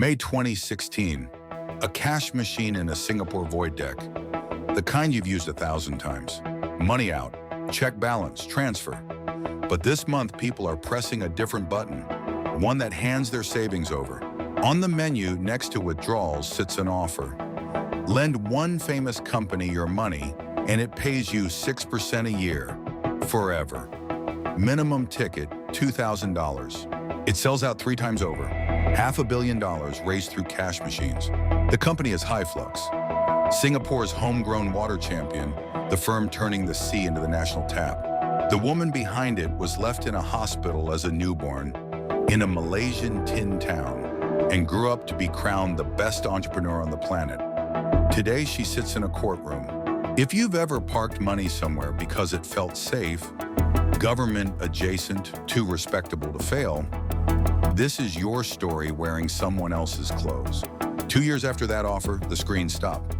May 2016, a cash machine in a Singapore void deck. The kind you've used 1,000 times. Money out, check balance, transfer. But this month, people are pressing a different button, one that hands their savings over. On the menu next to withdrawals sits an offer. Lend one famous company your money, and it pays you 6% a year, forever. Minimum ticket, $2,000. It sells out 3 times over. $500 million raised through cash machines. The company is Hyflux, Singapore's homegrown water champion, the firm turning the sea into the national tap. The woman behind it was left in a hospital as a newborn in a Malaysian tin town and grew up to be crowned the best entrepreneur on the planet. Today, she sits in a courtroom. If you've ever parked money somewhere because it felt safe, government adjacent, too respectable to fail, this is your story wearing someone else's clothes. 2 years after that offer, the screen stopped.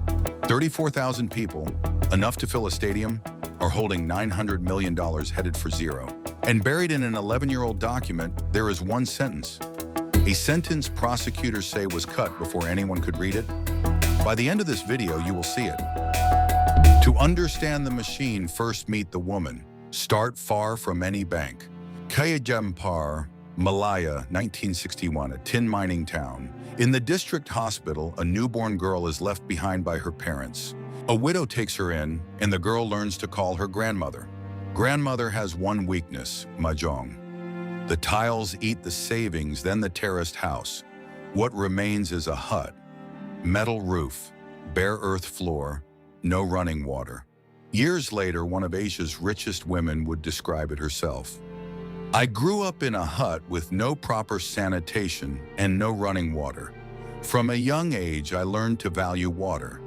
34,000 people, enough to fill a stadium, are holding $900 million headed for zero. And buried in an 11-year-old document, there is one sentence. A sentence prosecutors say was cut before anyone could read it. By the end of this video, you will see it. To understand the machine, first meet the woman. Start far from any bank. Kaya Jampar, Malaya, 1961, a tin mining town. In the district hospital, a newborn girl is left behind by her parents. A widow takes her in, and the girl learns to call her grandmother. Grandmother has one weakness, mahjong. The tiles eat the savings, then the terraced house. What remains is a hut. Metal roof, bare earth floor, no running water. Years later, one of Asia's richest women would describe it herself. I grew up in a hut with no proper sanitation and no running water. From a young age, I learned to value water.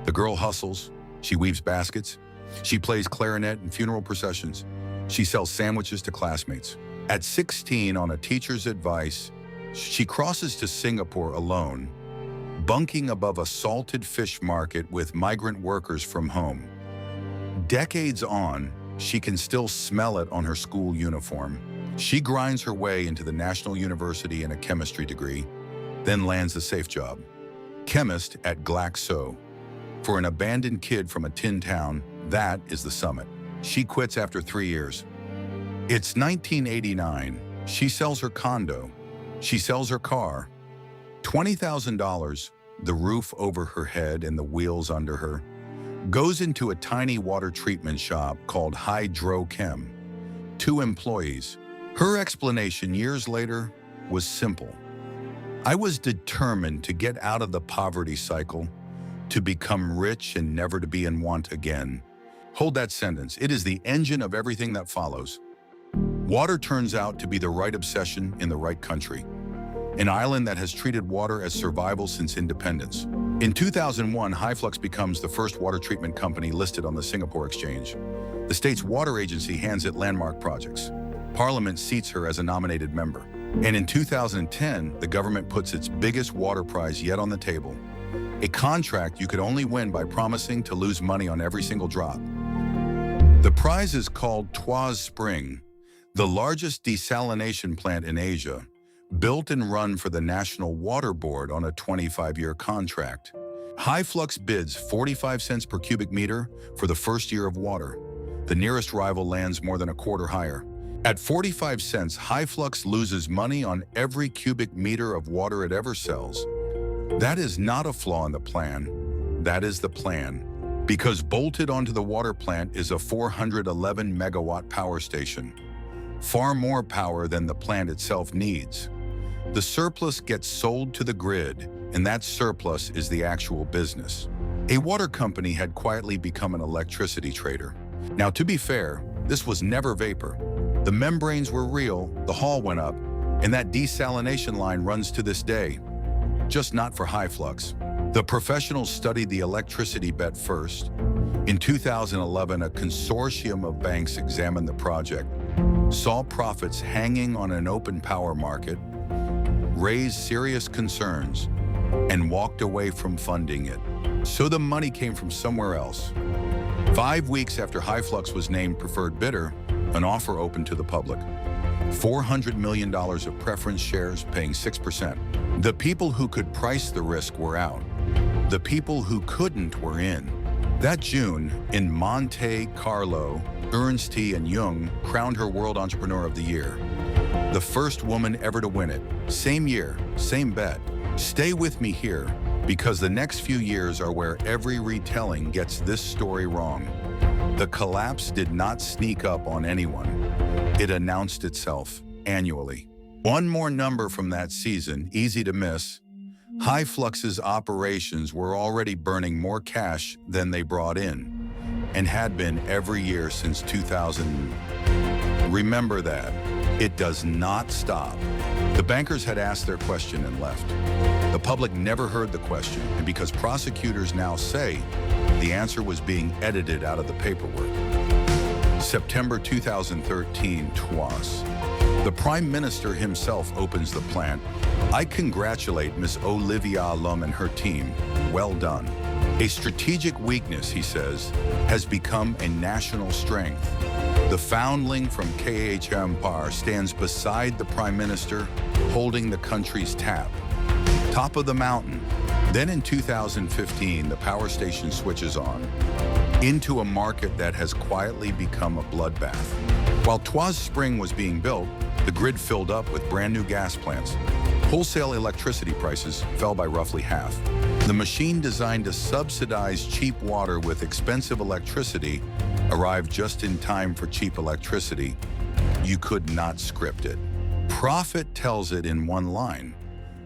The girl hustles, she weaves baskets, she plays clarinet in funeral processions, she sells sandwiches to classmates. At 16, on a teacher's advice, she crosses to Singapore alone, bunking above a salted fish market with migrant workers from home. Decades on, she can still smell it on her school uniform. She grinds her way into the National University in a chemistry degree, then lands a safe job. Chemist at Glaxo. For an abandoned kid from a tin town, that is the summit. She quits after 3 years. It's 1989. She sells her condo. She sells her car. $20,000, the roof over her head and the wheels under her, goes into a tiny water treatment shop called Hydrochem. 2 employees. Her explanation years later was simple. I was determined to get out of the poverty cycle, to become rich and never to be in want again. Hold that sentence. It is the engine of everything that follows. Water turns out to be the right obsession in the right country. An island that has treated water as survival since independence. In 2001, Hyflux becomes the first water treatment company listed on the Singapore Exchange. The state's water agency hands it landmark projects. Parliament seats her as a nominated member. And in 2010, the government puts its biggest water prize yet on the table. A contract you could only win by promising to lose money on every single drop. The prize is called Tuas Spring, the largest desalination plant in Asia, built and run for the National Water Board on a 25-year contract. Hyflux bids 45 cents per cubic meter for the first year of water. The nearest rival lands more than a quarter higher. At 45 cents, Hyflux loses money on every cubic meter of water it ever sells. That is not a flaw in the plan. That is the plan. Because bolted onto the water plant is a 411 megawatt power station. Far more power than the plant itself needs. The surplus gets sold to the grid, and that surplus is the actual business. A water company had quietly become an electricity trader. Now, to be fair, this was never vapor. The membranes were real, the haul went up, and that desalination line runs to this day. Just not for Hyflux. The professionals studied the electricity bet first. In 2011, a consortium of banks examined the project, saw profits hanging on an open power market, raised serious concerns, and walked away from funding it. So the money came from somewhere else. 5 weeks after Hyflux was named preferred bidder, an offer opened to the public. $400 million of preference shares paying 6%. The people who could price the risk were out. The people who couldn't were in. That June, in Monte Carlo, Ernst and Young crowned her World Entrepreneur of the Year. The first woman ever to win it. Same year, same bet. Stay with me here, because the next few years are where every retelling gets this story wrong. The collapse did not sneak up on anyone. It announced itself annually. One more number from that season, easy to miss. Hyflux's operations were already burning more cash than they brought in, and had been every year since 2000. Remember that. It does not stop. The bankers had asked their question and left. The public never heard the question, and because prosecutors now say the answer was being edited out of the paperwork. September 2013, twas. The Prime Minister himself opens the plant. I congratulate Ms. Olivia Lum and her team. Well done. A strategic weakness, he says, has become a national strength. The foundling from KHM Par stands beside the Prime Minister, holding the country's tap. Top of the mountain. Then in 2015, the power station switches on into a market that has quietly become a bloodbath. While Tuas Spring was being built, the grid filled up with brand new gas plants. Wholesale electricity prices fell by roughly half. The machine designed to subsidize cheap water with expensive electricity arrived just in time for cheap electricity. You could not script it. Profit tells it in one line.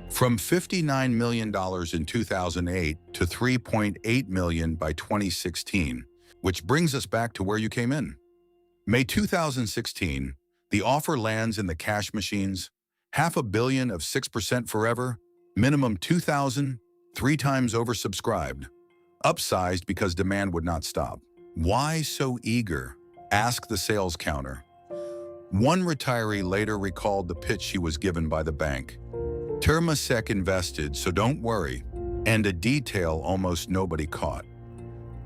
From $59 million in 2008 to $3.8 million by 2016, which brings us back to where you came in. May 2016, the offer lands in the cash machines, $500 million of 6% forever, minimum 2,000, 3 times oversubscribed, upsized because demand would not stop. Why so eager? Ask the sales counter. One retiree later recalled the pitch she was given by the bank. Termasek invested, so don't worry, and a detail almost nobody caught.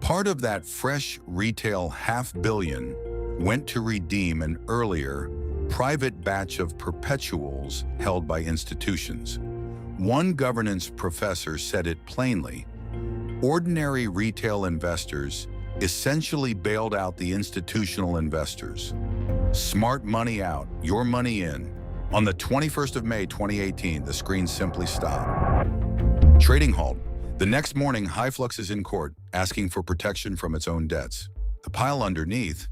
Part of that fresh retail $500 million went to redeem an earlier private batch of perpetuals held by institutions. One governance professor said it plainly. Ordinary retail investors essentially bailed out the institutional investors. Smart money out, your money in. On the 21st of May 2018, the screen simply stopped. Trading halt. The next morning, Hyflux is in court asking for protection from its own debts. The pile underneath,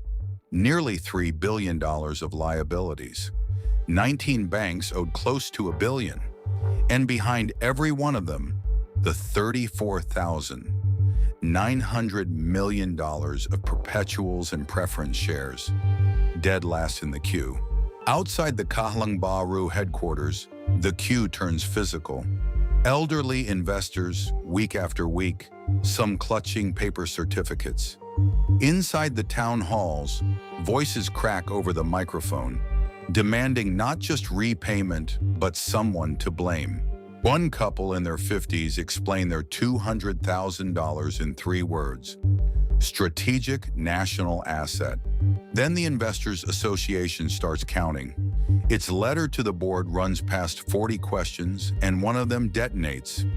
nearly $3 billion of liabilities. 19 banks owed close to $1 billion. And behind every one of them, the $34,900 million of perpetuals and preference shares, dead last in the queue. Outside the Kahlang Baru headquarters, the queue turns physical. Elderly investors, week after week, some clutching paper certificates. Inside the town halls, voices crack over the microphone, demanding not just repayment, but someone to blame. One couple in their 50s explained their $200,000 in 3 words: strategic national asset. Then the Investors Association starts counting. Its letter to the board runs past 40 questions, and one of them detonates.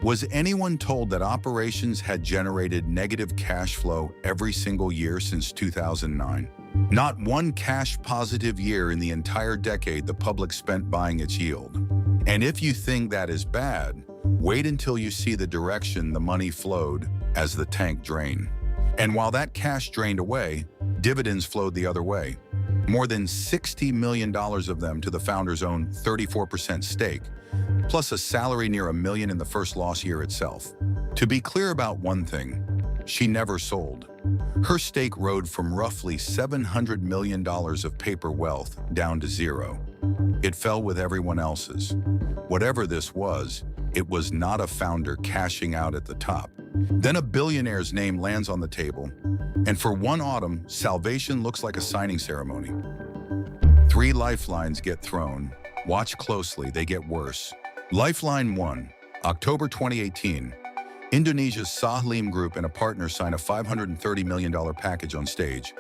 Was anyone told that operations had generated negative cash flow every single year since 2009? Not one cash-positive year in the entire decade the public spent buying its yield. And if you think that is bad, wait until you see the direction the money flowed as the tank drained. And while that cash drained away, dividends flowed the other way. More than $60 million of them to the founder's own 34% stake, plus a salary near $1 million in the first loss year itself. To be clear about one thing, she never sold. Her stake rode from roughly $700 million of paper wealth down to zero. It fell with everyone else's. Whatever this was, it was not a founder cashing out at the top. Then a billionaire's name lands on the table, and for one autumn, salvation looks like a signing ceremony. 3 lifelines get thrown. Watch closely, they get worse. Lifeline 1, October 2018. Indonesia's Sahlim Group and a partner sign a $530 million package on stage.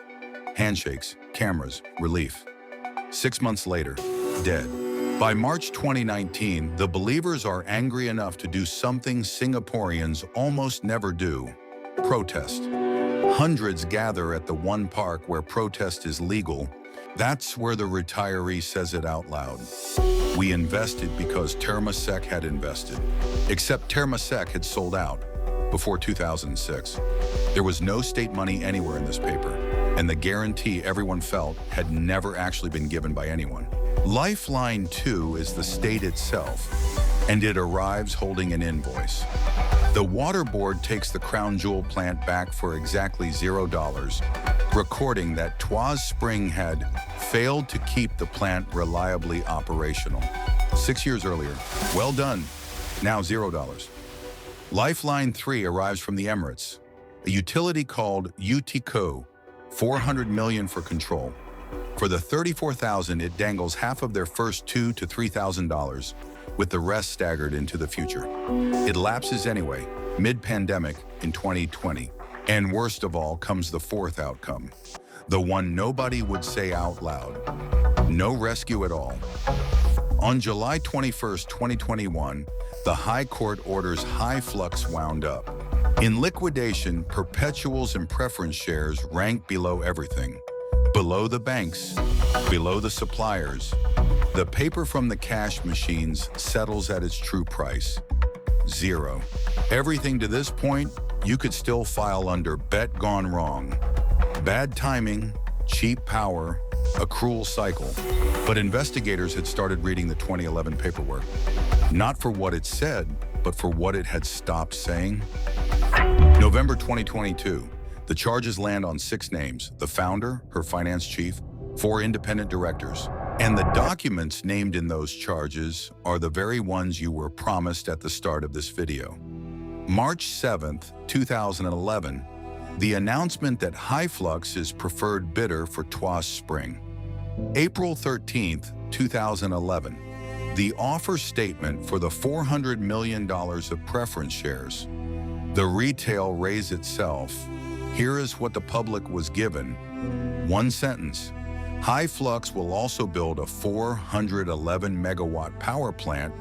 Handshakes, cameras, relief. 6 months later, dead. By March 2019, the believers are angry enough to do something Singaporeans almost never do: protest. Hundreds gather at the one park where protest is legal. That's where the retiree says it out loud. We invested because Temasek had invested. Except Temasek had sold out before 2006. There was no state money anywhere in this paper, and the guarantee everyone felt had never actually been given by anyone. Lifeline 2 is the state itself, and it arrives holding an invoice. The water board takes the crown jewel plant back for exactly $0, recording that Tuas Spring had failed to keep the plant reliably operational. 6 years earlier. Well done. Now $0. Lifeline 3 arrives from the Emirates, a utility called UTCO, $400 million for control. For the $34,000, it dangles half of their first $2,000 to $3,000, with the rest staggered into the future. It lapses anyway, mid-pandemic in 2020. And worst of all comes the fourth outcome, the one nobody would say out loud: no rescue at all. On July 21, 2021, the High Court orders Hyflux wound up. In liquidation, perpetuals and preference shares rank below everything. Below the banks, below the suppliers. The paper from the cash machines settles at its true price: $0. Everything to this point, you could still file under bet gone wrong. Bad timing, cheap power, a cruel cycle. But investigators had started reading the 2011 paperwork, not for what it said, but for what it had stopped saying. November 2022, the charges land on 6 names: the founder, her finance chief, 4 independent directors. And the documents named in those charges are the very ones you were promised at the start of this video. March 7th, 2011, the announcement that Hyflux is preferred bidder for Tuas Spring. April 13th, 2011, the offer statement for the $400 million of preference shares. The retail raise itself. Here is what the public was given. One sentence: Hyflux will also build a 411 megawatt power plant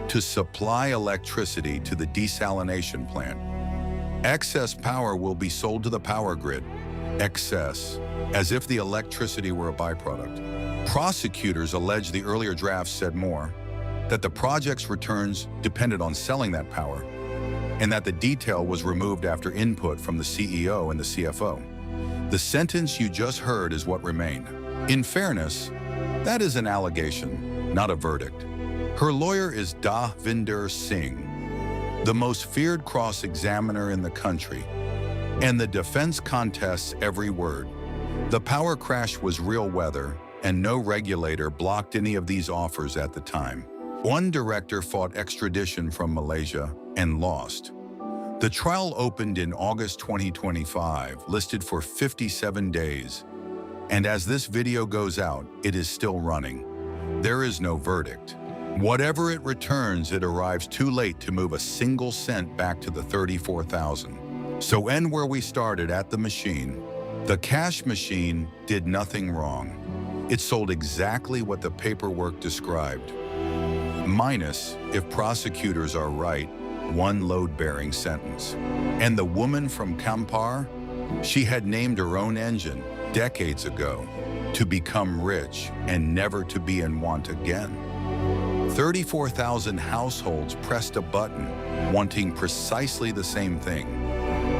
to supply electricity to the desalination plant. Excess power will be sold to the power grid. Excess, as if the electricity were a byproduct. Prosecutors allege the earlier drafts said more, that the project's returns depended on selling that power, and that the detail was removed after input from the CEO and the CFO. The sentence you just heard is what remained. In fairness, that is an allegation, not a verdict. Her lawyer is Davinder Singh, the most feared cross-examiner in the country, and the defense contests every word. The power crash was real weather, and no regulator blocked any of these offers at the time. One director fought extradition from Malaysia and lost. The trial opened in August 2025, listed for 57 days. And as this video goes out, it is still running. There is no verdict. Whatever it returns, it arrives too late to move a single cent back to the 34,000. So end where we started, at the machine. The cash machine did nothing wrong. It sold exactly what the paperwork described. Minus, if prosecutors are right, one load-bearing sentence. And the woman from Kampar, she had named her own engine decades ago to become rich and never to be in want again. 34,000 households pressed a button, wanting precisely the same thing.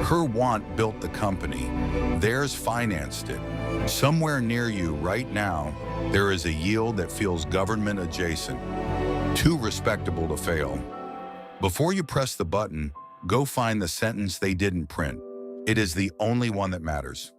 Her want built the company. Theirs financed it. Somewhere near you right now, there is a yield that feels government adjacent, too respectable to fail. Before you press the button, go find the sentence they didn't print. It is the only one that matters.